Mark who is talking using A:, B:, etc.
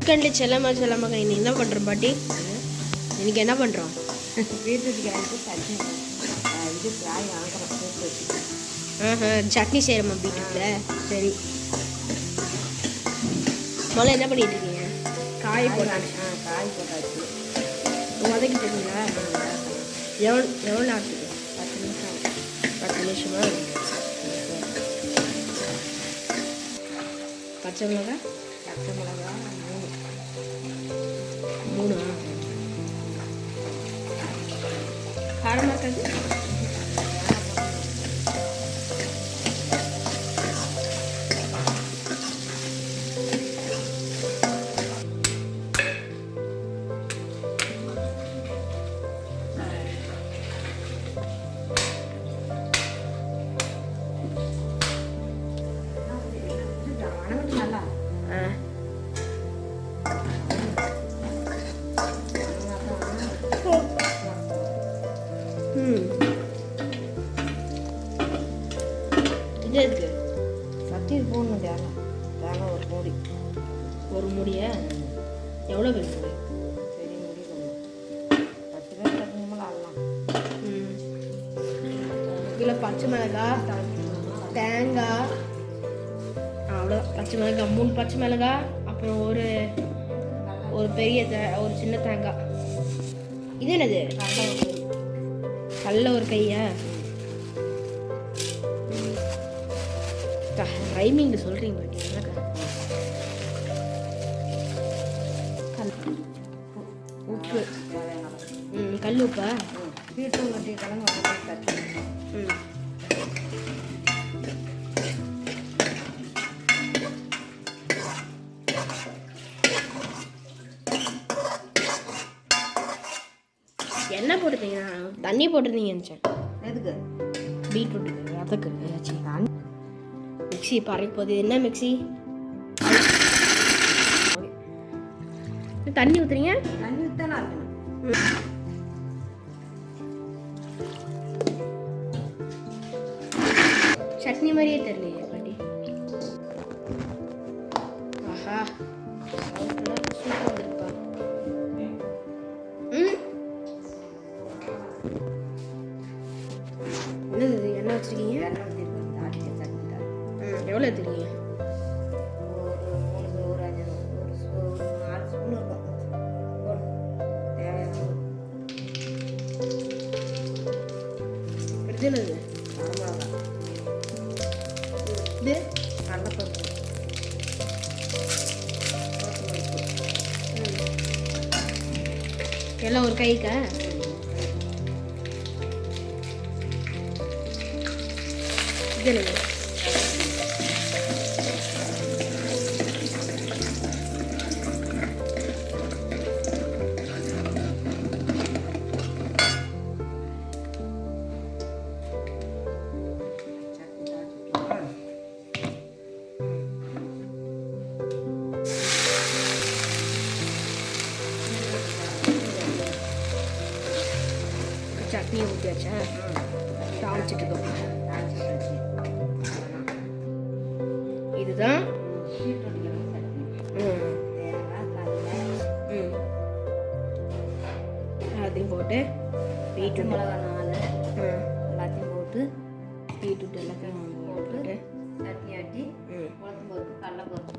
A: கண்டு செல்லம்மா இன்னைக்கு என்ன பண்ணுறோம் பாட்டி? இன்னைக்கு என்ன பண்ணுறோம்?
B: பீட்ரூட் கேரட்டு சட்னி இது காய் வாங்குறோம் பீட்ரூட்.
A: சட்னி செய்கிறோம்மா பீட்ரூட்டில். சரி, முதல்ல என்ன பண்ணிட்டு இருக்கீங்க? காய் போட்டாச்சு.
B: காய் போட்டாச்சு.
A: வதக்கிட்டீங்களா? எவ்வளோ நேரத்துக்கு?
B: 10 நிமிஷம்.
A: 10 நிமிஷமா? பச்சை மிளகா 3. காரமாக இருக்காது?
B: நல்லா
A: இது இருக்கு
B: சட்டி போடணும். தேங்காய் ஒரு மூடி.
A: எவ்வளோ பெரிய மூடி?
B: பெரிய மூடி போடணும். 10 பேர் கட்டணுமெல்லாம் ஆடலாம்.
A: கிலோ பச்சை மிளகாய், தேங்காய், அவ்வளோ பச்சை மிளகாய், 3 பச்சை மிளகாய், அப்புறம் ஒரு பெரிய ஒரு சின்ன தேங்காய். இது என்னது? கடல ஒரு கையா? ரைமிங் சொல்கிறீங்க பாட்டி. உப்பு. கல் உப்பா?
B: பீட்ரூட் கட்டி கிழங்கு தட்டி.
A: என்ன போட்டுருந்தீங்க? தண்ணி போட்டிருந்தீங்கன்னு நினச்சேன்.
B: எதுக்கு?
A: பீட்ரூட்டுக்கு அதுக்கு மிக்ஸி பறைக்க போகுது. என்ன மிக்ஸி? தண்ணி ஊற்றுறீங்க?
B: தண்ணி ஊற்றினா இருக்கணும்.
A: சட்னி மாதிரியே தெரியலையே பாட்டி. ஆஹா, சூப்பராக வந்துருப்பா. என்னது எண்ணெய் வச்சுருக்கீங்க?
B: எண்ணெய் ஊற்றிருக்கோம். தாளிக்க சட்னி தான்.
A: எவ்வளோ எடுத்துருக்கீங்க?
B: ஒரு 4 ஸ்பூன் இருக்கும். தேவையான
A: இது என்னது?
B: வரமிளகா.
A: இது
B: கடலைப்பருப்பு.
A: எல்லாம் ஒரு கைக்கா? இது என்னது? சட்னி ஊற்றியாச்சா? தாளிச்சிட்டு இருக்கோம். இதுதான் எல்லாத்தையும் போட்டு பீட்ரூட்
B: மிளகா 4 எல்லாத்தையும் போட்டு
A: பீட்ரூட் எல்லாத்தையும் போட்டு
B: சட்னி ஆட்டி உளுத்தம் பருப்பு, கடலைப்பருப்பு,